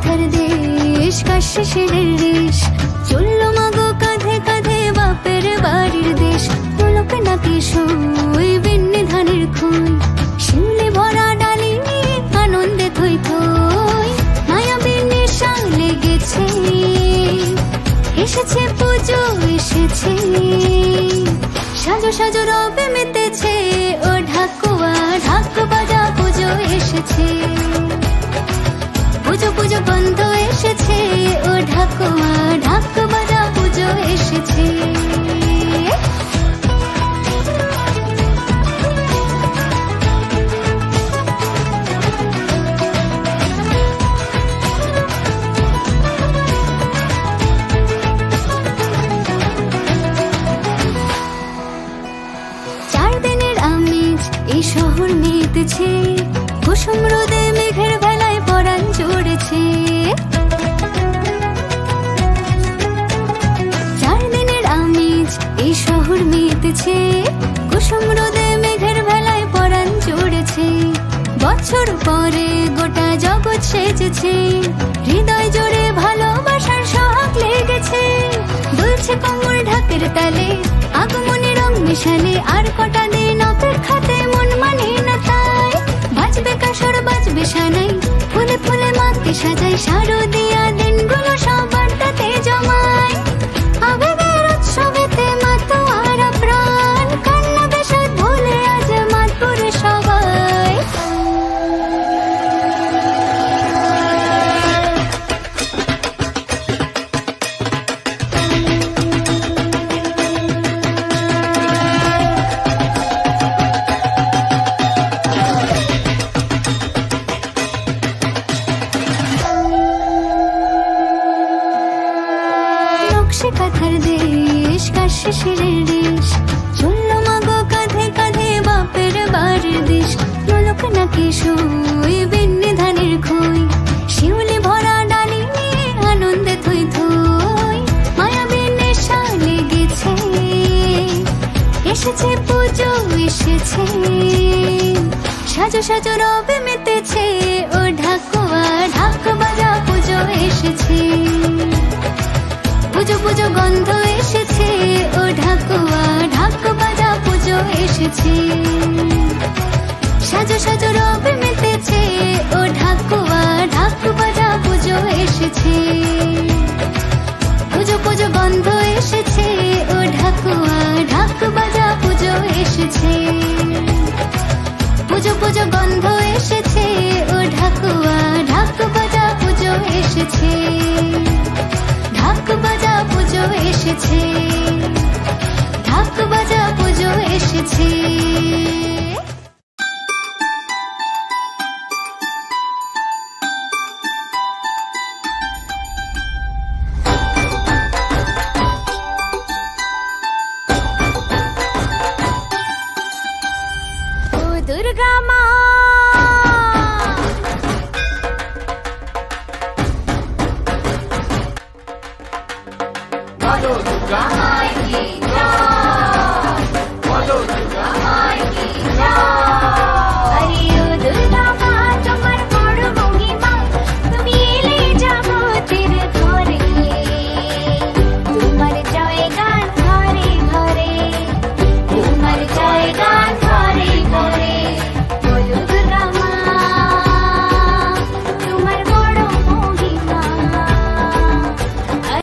কথার দেশ কাশি শিরের রেশ চললো মাগো কাঁধে কাঁধে বাপের বাড়ির দেশ মুলুক নাকি সই বিন্নি ধানের খুন শিউলি ভরা ডালি আনন্দে থই থই মায়াবীর নেশা লেগেছে এসেছে পুজো এসেছে সাজো সাজো রবে মেতেছে ও ঢাকুয়া ঢাক বাজা পুজো এসেছে পুজো পুজো গন্ধ এসেছে ও ঢাকুয়া ঢাক বাজা পুজো এসেছে এই শহর মেতেছে কুসুম রোদে মেঘের বেলায় পরাণ জুড়েছে 4 দিনের আমেজ এই শহর মেতেছে কুসুম রোদে মেঘের বেলায় পরাণ জুড়েছে বছর পরে গোটা জগৎ সেজেছে হৃদয় জোড়ে ভালোবাসার সোহাগ লেগেছে দুলছে কোমর ঢাকের তালে আগমনী রং মিশালে আর কটা দিন অপেক্ষাতে মন মানে না তাই বাজবে কাসর বাজবে সানাই ফুলে ফুলে মাকে সাজাই শারদিয়া দিনগুলো সব আড্ডাতে জমায় আবেগের উৎসবেতে মাতোয়ারা প্রাণ কান্না বেশাদ ভুলে আজ মাতপুরে সবাই কথার দেশ কাশি শিরের রেশ চললো মাগো কাঁধে কাঁধে বাপের বাড়ির দেশ মুলুক নাকি সই বিন্নি ধানের খই শিউলি ভরা ডালি আনন্দে থই থই মায়াবীর নেশা লেগেছে এসেছে পুজো এসেছে সাজো সাজো রবে মেতেছে ও ঢাকুয়া ঢাক বাজা পুজো এসেছে পুজো পুজো গন্ধ এসেছে ও ঢাকুয়া ঢাক বাজা পুজো এসেছে সাজো সাজো রবে মেতেছে ও ঢাকুয়া ঢাক বাজা পুজো এসেছে পুজো পুজো গন্ধ এসেছে ও ঢাকুয়া ঢাক বাজা পুজো এসেছে পুজো পুজো গন্ধ এসেছে ও ঢাকুয়া ঢাক বাজা পুজো এসেছে ঢাক বাজা পুজো এসেছে ঢাক বাজা পুজো এসেছে ও দুর্গা মা बोलो दुर्गा माई की जय, बोलो दुर्गा माई की जय।